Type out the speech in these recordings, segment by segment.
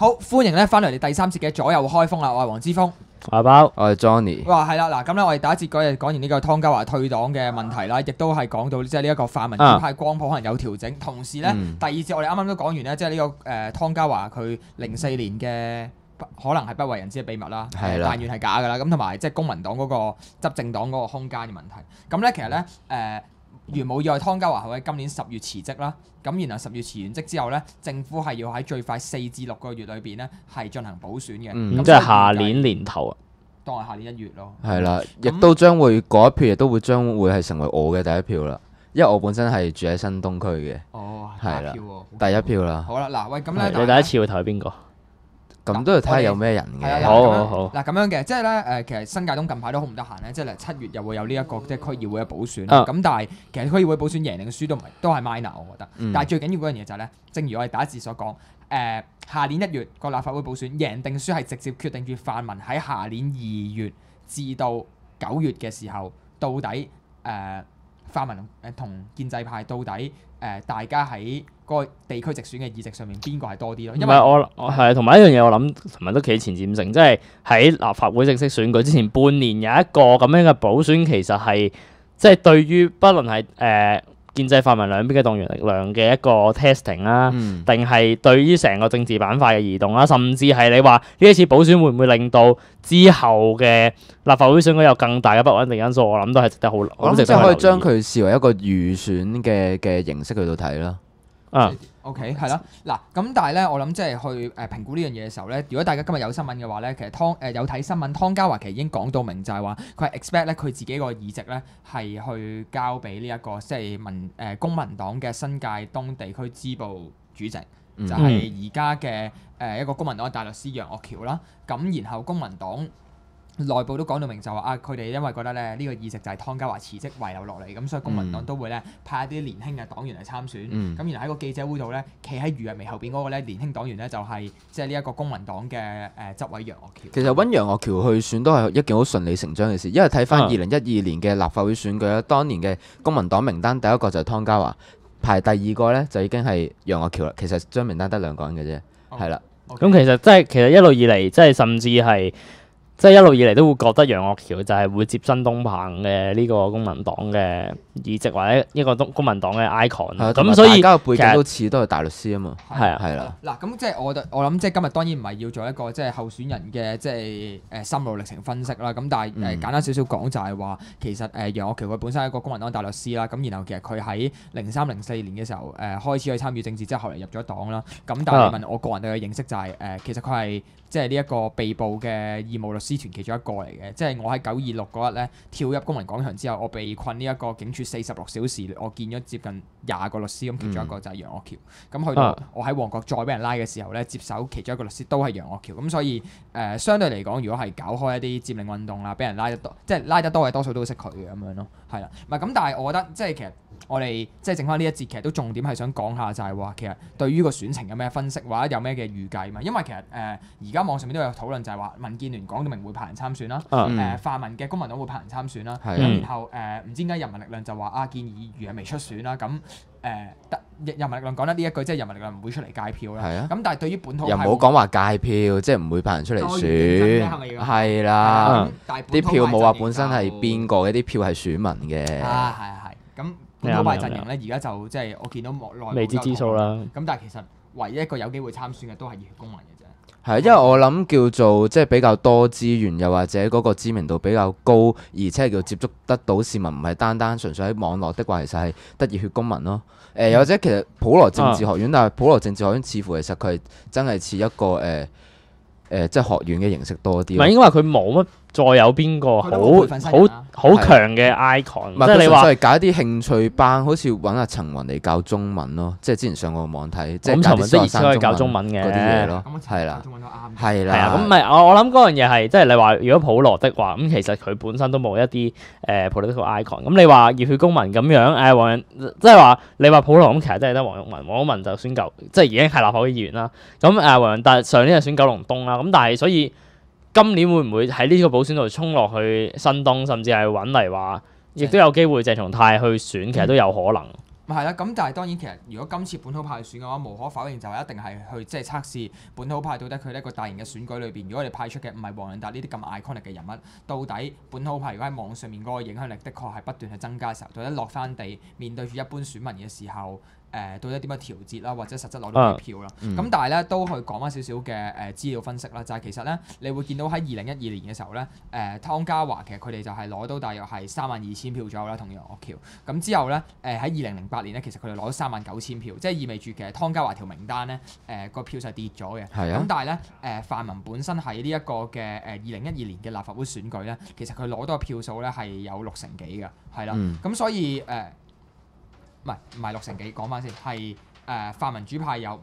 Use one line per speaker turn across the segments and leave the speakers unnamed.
好，歡迎咧翻嚟我哋第3節嘅左右開風啦，我係黃之鋒。
阿包，
我係 Johnny。
哇，係啦，嗱咁咧，我哋第一節嗰日講完呢個湯家驊退黨嘅問題啦，亦都係講到即係呢一個泛民主派光譜可能有調整，同時咧第二節我哋啱啱都講完咧，即係呢個湯家驊佢04年嘅可能係不為人知嘅秘密啦，但願係假㗎啦，咁同埋即係公民黨嗰個執政黨嗰個空間嘅問題。咁咧其實咧如無意外，湯家驊係喺今年10月辭職啦。咁然後10月辭完職之後咧，政府係要喺最快4至6個月裏邊咧係進行補選嘅。
咁即係下年年頭啊，
當係下年1月咯。
係啦，亦都將會嗰一票，亦都會將會係成為我嘅第一票啦。因為我本身係住喺新東區嘅。
哦，
係啦，
第
一票啦。
好啦，嗱，喂，咁咧，
你第一次會投邊個？
咁都要睇下有咩人嘅。
好。
嗱咁樣嘅，即係咧其實新界東近排都好唔得閒咧，即係7月又會有呢一個即係區議會嘅補選。咁但係其實區議會補選贏定輸都係 minor， 我覺得。但係最緊要嗰樣嘢就係咧，正如我哋第一節所講，下年1月個立法會補選贏定輸係直接決定住泛民喺下年2月至到9月嘅時候，到底泛民同建制派到底大家喺嗰個地區直選嘅議席上面邊個係多啲咯？因為
我係同埋一樣嘢，我諗同埋都幾前瞻性，即係喺立法會正式選舉之前半年有一個咁樣嘅補選，其實係即係對於不論係建制泛民兩邊嘅動員力量嘅一個 testing 啦，定係對於成個政治板塊嘅移動啦，甚至係你話呢一次補選會唔會令到之後嘅立法會選舉有更大嘅不穩定因素？我諗都係值得好。我諗
即係可以將佢視為一個預選嘅形式去到睇啦。
OK 係啦，嗱咁但係咧，我諗即係去評估呢樣嘢嘅時候咧，如果大家今日有新聞嘅話咧，其實有睇新聞，湯家驊其實已經講到明就係話佢係 expect 咧佢自己個議席咧係去交俾呢一個即係公民黨嘅新界東地區支部主席，就係而家嘅一個公民黨嘅大律師楊岳橋啦。咁然後公民黨內部都講到明就話佢哋因為覺得咧呢個議席就係湯家驊辭職遺留落嚟，咁所以公民黨都會咧派一啲年輕嘅黨員嚟參選。咁然後喺個記者會度咧，企喺余若薇後邊嗰個咧年輕黨員咧就係即係呢一個公民黨嘅執委楊岳橋。
其實揾楊岳橋去選都係一件好順理成章嘅事，因為睇翻2012年嘅立法會選舉咧，當年嘅公民黨名單第一個就係湯家驊，排第二個咧就已經係楊岳橋啦。其實張名單得2個人嘅啫，係啦。
咁其實一路以嚟即係甚至係。即係一路以嚟都會覺得楊岳橋就係會接新東鵬嘅呢個公民黨嘅議席或者一個公民黨嘅 icon。咁所以
大家嘅背景都似都係大律師啊嘛。係啦。
嗱咁即係我諗即係今日當然唔係要做一個即係候選人嘅即係心路歷程分析啦。咁但係簡單少少講就係話其實楊岳橋佢本身係一個公民黨大律師啦。咁然後其實佢喺03、04年嘅時候開始去參與政治，之後後嚟入咗黨啦。咁但係你問我個人對佢嘅認識就係其實佢係即係呢一個被捕嘅義務律師團其中一個嚟嘅，即係我喺926嗰日咧跳入公民廣場之後，我被困呢一個警署46小時，我見咗接近20個律師，咁其中一個就係楊岳橋。咁去到我喺旺角再俾人拉嘅時候咧，接手其中一個律師都係楊岳橋。咁所以相對嚟講，如果係搞開一啲佔領運動啦，俾人拉得多，即係拉得多嘅多數都識佢嘅咁樣咯，係啦。唔係咁，但係我覺得即係其實我哋即係剩翻呢一節，其實都重點係想講下就係話，其實對於個選情有咩分析或者有咩嘅預計嘛？因為其實而家網上面都有討論就係話，民建聯講到明會派人參選啦，泛民嘅公民黨會派人參選啦，然後唔知點解人民力量就話建議余若薇出選啦，咁人民力量講得呢一句，即係人民力量唔會出嚟界票啦。咁但係對於本土派又
冇講話界票，即係唔會派人出嚟選，係啦。啲票冇話本身係邊個嘅，啲票係選民嘅。
係。咁本土派陣營咧，而家就即係我見到內
未知之數啦。
咁但係其實唯一一個有機會參選嘅都係熱血公民嘅啫。
係，因為我諗叫做即係比較多資源，又或者嗰個知名度比較高，而且係叫接觸得到市民，唔係單單純粹喺網絡的話，其實係得熱血公民咯。又或者其實普羅政治學院，但係普羅政治學院似乎其實佢係真係似一個即係學院嘅形式多啲。
唔係應該話佢冇乜再有邊個好強嘅 icon， 即係你話
搞一啲興趣班，好似揾阿陳雲嚟教中文咯，即係之前上過網睇，即係
陳雲都可以教中文嘅
嗰啲嘢咯，係啦，係啦，
咁唔係我諗嗰樣嘢係即係你話如果普羅的話，咁其實佢本身都冇一啲political icon。咁你話熱血公民咁樣黃仁，即係話你話普羅咁，其實真係得黃毓民，黃毓民就選即係已經係立法會議員啦。咁黃仁達上年係選九龍東啦，咁但係所以。今年會唔會喺呢個補選度衝落去新東，甚至係揾嚟話，亦都有機會鄭松泰去選，其實都有可能。
係啦，咁但係當然其實如果今次本土派選嘅話，無可否認就係一定係去即係測試本土派到底佢呢一個大型嘅選舉裏邊，如果我哋派出嘅唔係黃洋達呢啲咁 iconic 嘅人物，到底本土派如果喺網上面嗰個影響力的確係不斷去增加嘅時候，到底落翻地面對住一般選民嘅時候。到底點樣調節啦，或者實質攞到幾票啦？咁、但係咧都去講翻少少嘅資料分析啦，就係、其實咧你會見到喺2012年嘅時候咧，湯家驊其實佢哋就係攞到大約係32,000票左右啦，同楊岳橋。咁之後咧喺2008年咧，其實佢哋攞到39,000票，即係意味住其實湯家驊條名單咧個票數係跌咗嘅。咁但係咧泛民本身喺呢一個嘅2012年嘅立法會選舉咧，其實佢攞到嘅票數咧係有60幾嘅，係啦。咁所以唔係60幾，講翻先，係泛民主派有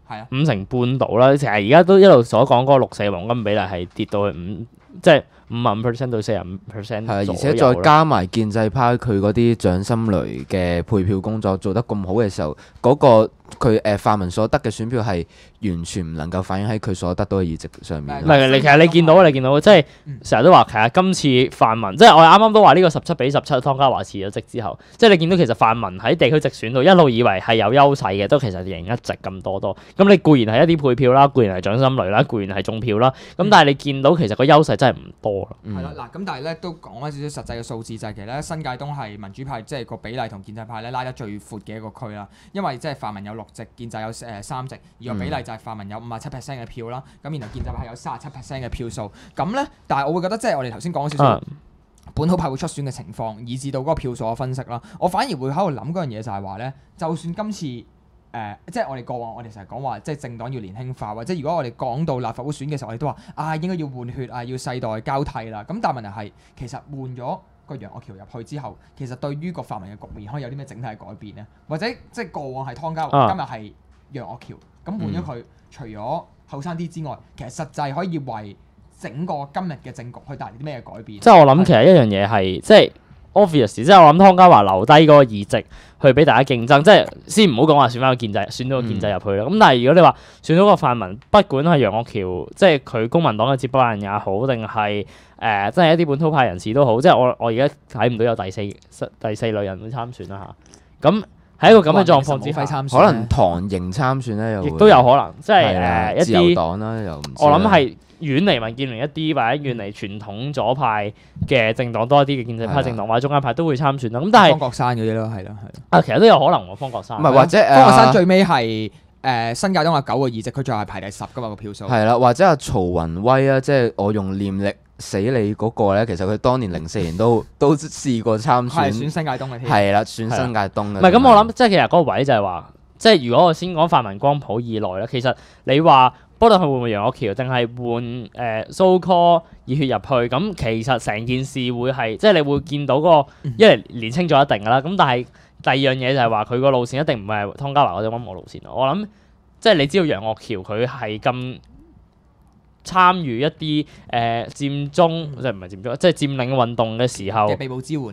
5成半到啦。其實而家都一路所講嗰個6-4黃金比例係跌到去即係55%到45%。係，
而且再加埋建制派佢嗰啲掌心雷嘅配票工作做得咁好嘅時候，嗰、個佢泛民所得嘅選票係完全唔能夠反映喺佢所得到嘅議席上面。
唔係，其實你見到即係成日都話其實今次泛民，即係我哋啱啱都話呢個17-17湯家驊辭咗職之後，即係你見到其實泛民喺地區直選度一路以為係有優勢嘅，都其實贏一席咁多。咁你固然係一啲配票啦，固然係掌心雷啦，固然係中票啦。咁但係你見到其實個優勢真係唔多咯。
係啦，嗱咁但係咧都講翻少少實際嘅數字，就係其實咧新界東係民主派即係個比例同建制派咧拉得最闊嘅一個區啦，因為即係泛民有6席，建制有3席，而個比例就係泛民有57% 嘅票啦，咁然後建制派有37%嘅票數，咁咧但係我會覺得即係我哋頭先講少少本土派會出選嘅情況，以至到嗰個票數嘅分析啦，我反而會喺度諗嗰樣嘢就係話咧，就算今次即係我哋過往我哋成日講話即係政黨要年輕化，或者如果我哋講到立法會選嘅時候，我哋都話應該要換血要世代交替啦，咁但係問題係其實換咗個楊岳橋入去之後，其實對於個泛民嘅局面可以有啲咩整體嘅改變呢？或者即係過往係湯家驊，今日係楊岳橋，咁換咗佢，除咗後生啲之外，其實實際可以為整個今日嘅政局去帶嚟啲咩改變？
即係我諗其實一樣嘢係即係 obvious， 即係我諗湯家驊留低嗰個議席去俾大家競爭，即係先唔好講話選翻個建制，選到個建制入去啦。咁但係如果你話選到個泛民，不管係楊岳橋，即係佢公民黨嘅接班人也好，定係即係一啲本土派人士都好，即係我而家睇唔到有第四類人會參選啦嚇。咁喺一個咁嘅狀況之下，
可能唐營參選咧，
亦都有可能，即係一啲
自由黨啦，又唔知
我諗係遠離民建聯一啲，或者遠離傳統左派嘅政黨多一啲嘅建制派政黨或者中間派都會參選啦。咁但係
方國珊嗰啲咯，係咯。
其實都有可能喎，方國珊。
唔係或者
方國珊最尾係新界東有9個議席，佢最後係排第10噶嘛個票數。係
啦，或者阿曹雲威啊，即係我用念力死你嗰個咧，其實佢當年04年都試過參選，
係選新界東嘅添。
係啦，選新界東嘅。
唔係咁，我諗即係其實嗰個位就係話，即係如果我先講泛民光譜以內咧，其實你話不論佢會唔會楊岳橋，定係換so call 熱血入去，咁其實成件事會係即係你會見到嗰個一嚟年青咗一定㗎啦。咁但係第二樣嘢就係話佢個路線一定唔係湯家驊嗰種溫和路線。我諗即係你知道楊岳橋佢係咁參與一啲佔中，即係唔係佔中，即係佔領運動嘅時候
嘅被捕支援，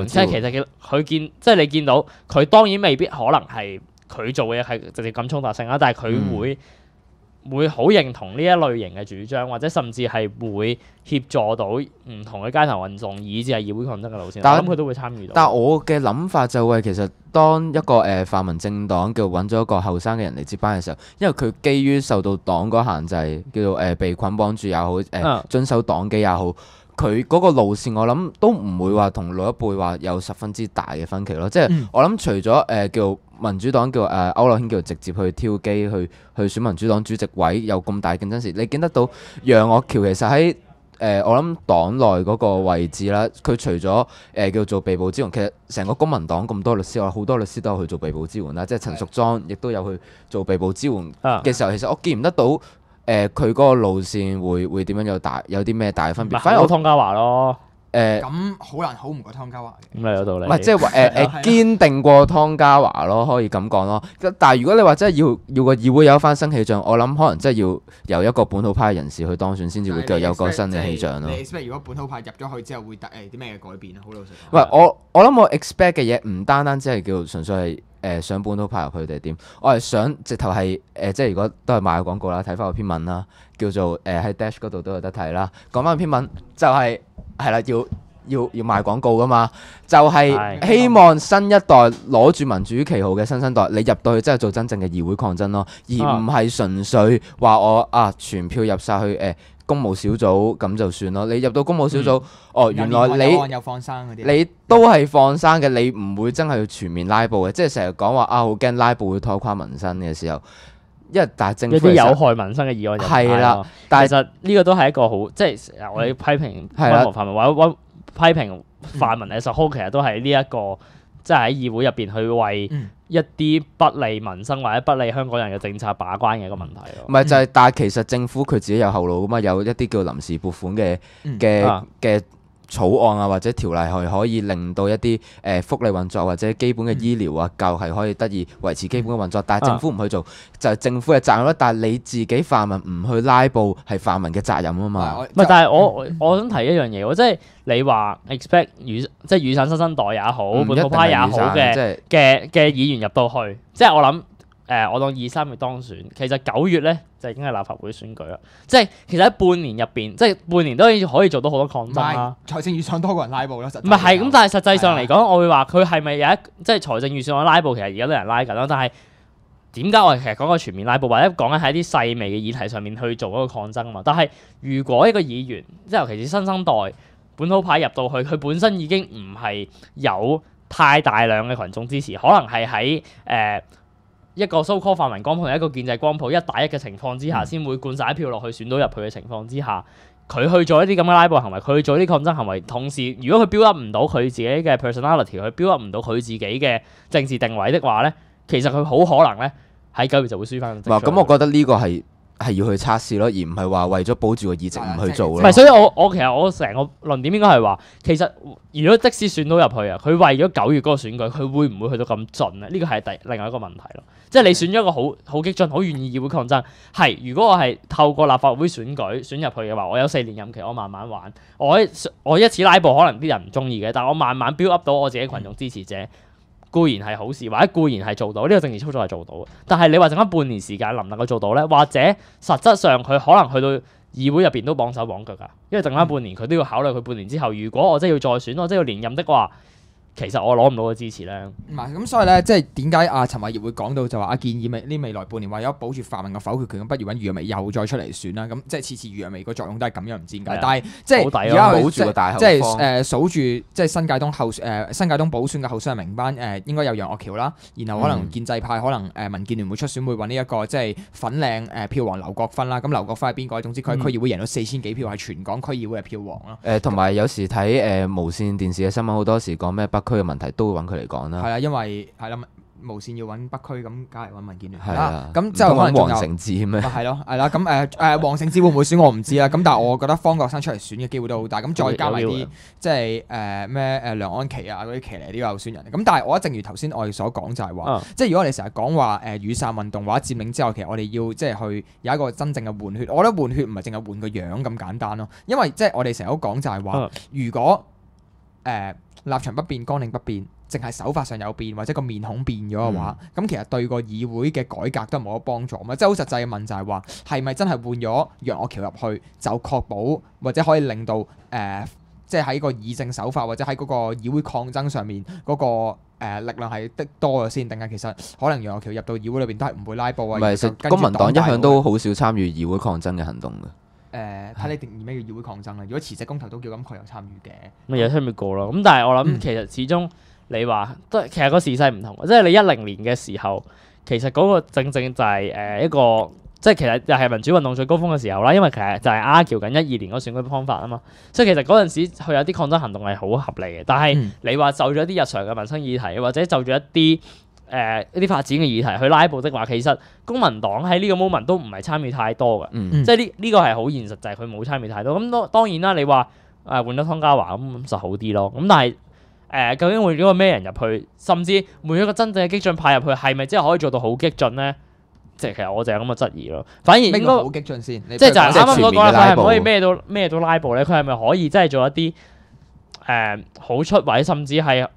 即係其實佢即係你見到佢當然未必可能係佢做嘅嘢係直接咁衝突性啦，但係佢會好認同呢一類型嘅主張，或者甚至係會協助到唔同嘅街頭運動，以至係議會抗爭嘅路線。我諗佢都會參與到。
但係我嘅諗法就係其實當一個泛民政黨叫揾咗一個後生嘅人嚟接班嘅時候，因為佢基於受到黨嗰限制，叫做被捆綁住也好，遵守黨紀也好。佢嗰個路線，我諗都唔會話同老一輩話有十分之大嘅分歧咯。即係我諗，除咗叫民主黨叫區諾軒叫直接去挑機去選民主黨主席位有咁大競爭時，你見得到楊岳橋其實喺我諗黨內嗰個位置啦，佢除咗叫做被捕支援，其實成個公民黨咁多律師，我好多律師都有去做被捕支援啦。即係陳淑莊亦都有去做被捕支援嘅時候，其實我見唔得到。佢嗰個路線會點樣有啲咩大分別？
反而湯家驊咯。
咁好難好唔過湯家驊嘅。
咁有道理。
唔係即係話堅定過湯家驊咯，可以咁講咯。但係如果你話真係要個議會有一番新氣象，我諗可能真係要由一個本土派人士去當選，先至會腳有個新嘅氣象咯。
你 expect 如果本土派入咗去之後會啲咩改變啊？好老實講。
唔係我諗我 expect 嘅嘢唔單單只係叫純粹係。想本土派入去定係點？我係想直頭係即係如果都係賣個廣告啦，睇翻個篇文啦，叫做喺 Dash 嗰度都有得睇啦。講翻篇文就係啦，要要賣廣告噶嘛，就係
係
希望新一代攞住民主旗號嘅新生代，你入到去真係做真正嘅議會抗爭咯，而唔係純粹話我全票入晒去公務小組咁就算咯。你入到公務小組，原來你
有放生嗰啲，
你都係放生嘅，你唔會真係要全面拉布嘅，即係成日講話好驚拉布會拖垮民生嘅時候，因為但係政府
一啲有害民生嘅議案就
係啦，但係
其實呢個都係一個好，即係我哋批評溫和泛民或者批評泛民嘅時候，其實都係呢一個，即係喺議會入邊去為一啲不利民生或者不利香港人嘅政策把關嘅一個問題咯。
唔係就係，但係其實政府佢自己有後路噶嘛，有一啲叫臨時撥款嘅草案啊，或者條例係可以令到一啲福利運作或者基本嘅醫療啊、教育係可以得以維持基本嘅運作，但係政府唔去做，就係政府嘅責任咯。但係你自己泛民唔去拉布係泛民嘅責任啊嘛。
唔係，但係我想提一樣嘢喎，即係你話 expect 即係雨傘新生代也好，本土派也好嘅議員入到去，即係我諗。我當2、3月當選，其實9月咧就已經係立法會選舉啦。即係其實喺半年入邊，即係半年都已經可以做到好多抗爭啦。
財政預算多過人拉布咯，實
唔係咁，但係實際上嚟講，我會話佢係咪有即係財政預算案拉布，其實而家都有人拉緊啦。但係點解我哋其實講個全面拉布，或者講緊喺啲細微嘅議題上面去做嗰個抗爭嘛？但係如果一個議員，即係尤其是新生代本土派入到去，佢本身已經唔係有太大量嘅群眾支持，可能係喺一個 so-called 泛民光譜同一個建制光譜1打1嘅情況之下，先會灌晒一票落去選到入去嘅情況之下，佢去做一啲咁嘅拉布行為，佢去做一啲抗爭行為，同時如果佢 build up 唔到佢自己嘅 personality， 佢 build up 唔到佢自己嘅政治定位的話咧，其實佢好可能咧喺9月就會輸翻。
咁我覺得呢個係要去測試咯，而唔係話為咗保住個議席唔去做咯。
唔係，所以我其實我成個論點應該係話，其實如果即使選到入去啊，佢為咗9月嗰個選舉，佢會唔會去到咁盡咧？呢個係另外一個問題咯。即係你選咗一個好激進、好願意議會抗爭，係如果我係透過立法會選舉選入去嘅話，我有4年任期，我慢慢玩，我一次拉布可能啲人唔中意嘅，但我慢慢 build up 到我自己群眾支持者。固然係好事，或者固然係做到呢個政治操作係做到嘅，但係你話剩翻半年時間能唔能夠做到咧？或者實質上佢可能去到議會入邊都綁手綁腳㗎，因為剩翻半年佢都要考慮佢半年之後，如果我真係要再選，我真係要連任的話，其實我攞唔到個支持咧。
唔係咁，所以咧，即係點解阿陳偉業會講到就話建議未來半年為咗保住泛民嘅否決權，咁不如揾余若薇又再出嚟選啦。咁即係次次余若薇個作用都係咁樣，唔知點解。但係即係而家
保住個大後方，
即係數住即係新界東補選嘅候選人名單應該有楊岳橋啦，然後可能建制派可能民建聯會出選會揾呢一個即係粉嶺票王劉國勳啦。咁劉國勳係邊個？總之佢喺區議會贏到4000幾票，係全港區議會嘅票王咯。
同埋有時睇無線電視嘅新聞，好多時講咩北區嘅問題都會揾佢嚟講啦。
係啊，因為係啦，無線要揾北區，咁梗係揾民建聯。
係啊，
咁之後可能仲有
黃成智咩？
係咯，係啦。咁黃成智會唔會選我唔知啦。咁但係我覺得方國珊出嚟選嘅機會都好大。咁再加埋啲即係梁安琪啊嗰啲騎呢啲候選人。咁但係我覺得正如頭先我哋所講就係話，即係如果我哋成日講話雨傘運動或者佔領之後，其實我哋要即係去有一個真正嘅換血。我覺得換血唔係淨係換個樣咁簡單咯。因為即係我哋成日都講就係話，如果立場不變、綱領不變，淨係手法上有變或者個面孔變咗嘅話，咁其實對個議會嘅改革都係冇乜幫助嘛。即係好實際嘅問就係話，係咪真係換咗楊岳橋入去就確保或者可以令到即係喺個議政手法或者喺嗰個議會抗爭上面嗰個力量係的多咗先，定係其實可能楊岳橋入到議會裏邊都係唔會拉布啊？
唔係，其實公民黨一向都好少參與議會抗爭嘅行動嘅。
睇你定義咩叫議會抗爭啦。如果辭職公投都叫咁，佢有參與嘅。
咪有參與過咯。咁但係我諗其實始終你話都其實個時勢唔同，即係你10年嘅時候，其實嗰個正正就係一個即係其實又係民主運動最高峰嘅時候啦。因為其實就係argue緊12年嗰選舉方法啊嘛。所以其實嗰陣時佢有啲抗爭行動係好合理嘅。但係你話就咗一啲日常嘅民生議題，或者就咗一啲發展嘅議題去拉布的話，其實公民黨喺呢個 moment 都唔係參與太多嘅，即係呢個係好現實，就係佢冇參與太多。咁當然啦，你話換咗湯家驊咁就好啲咯。咁但係究竟換咗個咩人入去，甚至換咗個真正嘅激進派入去，係咪真係可以做到好激進咧？即係其實我就係咁嘅質疑咯。反而應該
好激進先，
即係就係啱啱所講啦，佢係唔可以咩都拉布咧？佢係咪可以真係做一啲好出位，甚至係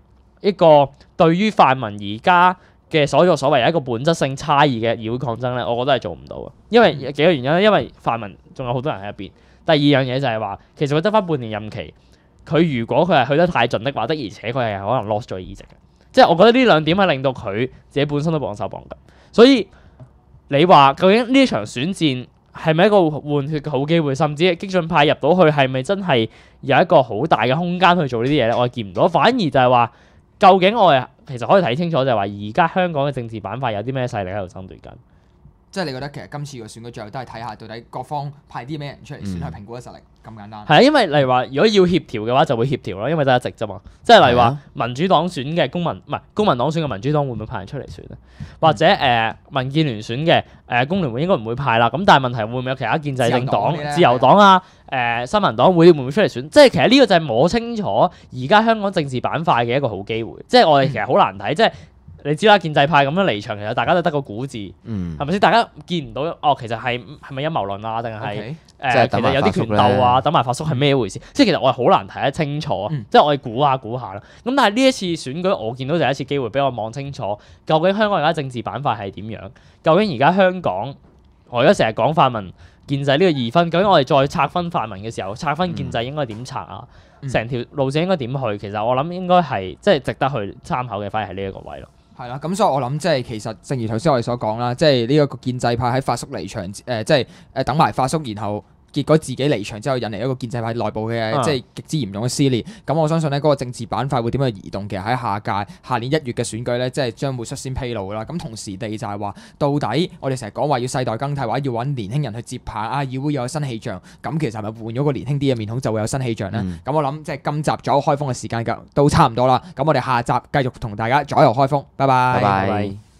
一個對於泛民而家嘅所作所為有一個本質性差異嘅議會抗爭咧？我覺得係做唔到嘅，因為幾個原因咧。因為泛民仲有好多人喺入邊。第二樣嘢就係話，其實佢得翻半年任期，佢如果佢係去得太盡的話，的而且佢係可能 lost 咗議席嘅。即係我覺得呢兩點係令到佢自己本身都綁手綁腳。所以你話究竟呢一場選戰係咪一個換血嘅好機會，甚至激進派入到去係咪真係有一個好大嘅空間去做呢啲嘢咧？我係見唔到，反而就係話究竟我哋其實可以睇清楚就係話而家香港嘅政治板塊有啲咩勢力喺度爭奪緊。
即係你覺得其實今次個選舉最後都係睇下到底各方派啲咩人出嚟選去評估嘅實力咁簡單。
係啊，因為例如話，如果要協調嘅話，就會協調咯，因為得一席啫嘛。即係例如話，民主黨選嘅公民唔係公民黨選嘅民主黨會唔會派人出嚟選咧？或者民建聯選嘅工聯會應該唔會派啦。咁但係問題會唔會有其他建制政黨、自由黨啊、新民黨會唔會出嚟選？即係其實呢個就係摸清楚而家香港政治板塊嘅一個好機會。即係我哋其實好難睇，即係。你知啦，建制派咁樣離場，其實大家都得個估字，係咪先？大家見唔到其實係咪陰謀論啊？定係其實有啲權鬥啊，等埋發叔係咩回事？即係其實我係好難睇得清楚，即係我哋估下啦。咁但係呢一次選舉，我見到就係一次機會俾我望清楚，究竟香港而家政治板塊係點樣？究竟而家香港，我而家成日講泛民建制呢個二分，究竟我哋再拆分泛民嘅時候，拆分建制應該點拆啊？成條路線應該點去？其實我諗應該係即係值得去參考嘅，反而係呢一個位咯。
係啦，咁所以我諗即係其實正如頭先我哋所講啦，即係呢一個建制派喺發叔離場即係等埋發叔，然後結果自己離場之後引嚟一個建制派內部嘅即係極之嚴重嘅撕裂。咁我相信咧嗰個政治板塊會點樣移動，其實喺下年1月嘅選舉咧，即係將會率先披露啦。咁同時地就係話，到底我哋成日講話要世代更替，或者要揾年輕人去接棒啊，議會又有新氣象。咁其實係咪換咗個年輕啲嘅面孔就會有新氣象咧？咁我諗即係今集左右開封嘅時間都差唔多啦。咁我哋下集繼續同大家左右開封，拜拜。
拜拜。